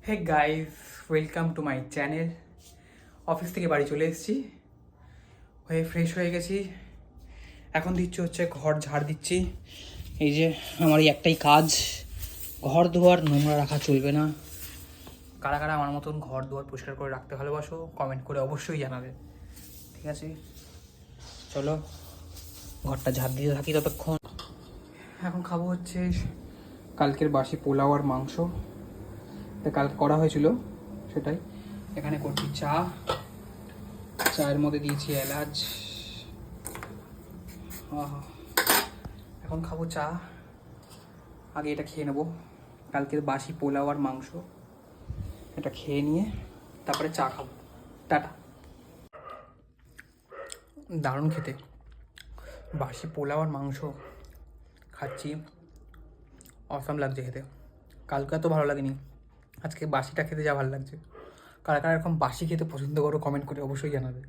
Hey guys, welcome to my channel. Office থেকে বাড়ি চলে এসেছি, হয়ে ফ্রেশ হয়ে গেছি। এখন হচ্ছে ঘর ঝাড় দিচ্ছি। এই যে আমার এই একটাই কাজ, ঘর দুয়ার নোংরা রাখা চলবে না। কারা কারা আমার মতন ঘর দুয়ার পরিষ্কার করে রাখতে ভালোবাসো কমেন্ট করে অবশ্যই জানাবে, ঠিক আছে? চলো ঘরটা ঝাড় দিতে থাকি ততক্ষণ। এখন খাবো হচ্ছে কালকের বাসি পোলাও আর মাংস, কালকে করা হয়েছিল সেটাই। এখানে করছি চা, চায়ের মধ্যে দিয়েছি এলাচ। এখন খাবো চা, আগে এটা খেয়ে নেবো, কালকের বাসি পোলাও আর মাংস। এটা খেয়ে নিয়ে তারপরে চা খাবো। টাটা। দারুণ খেতে, বাসি পোলাও আর মাংস খাচ্ছি, অসাম লাগছে খেতে। কালকে তো ভালো লাগেনি, আজকে বাসিটা খেতে যা ভালো লাগছে। কারা কারা এরকম বাসি খেতে পছন্দ করো কমেন্ট করে অবশ্যই জানাবে।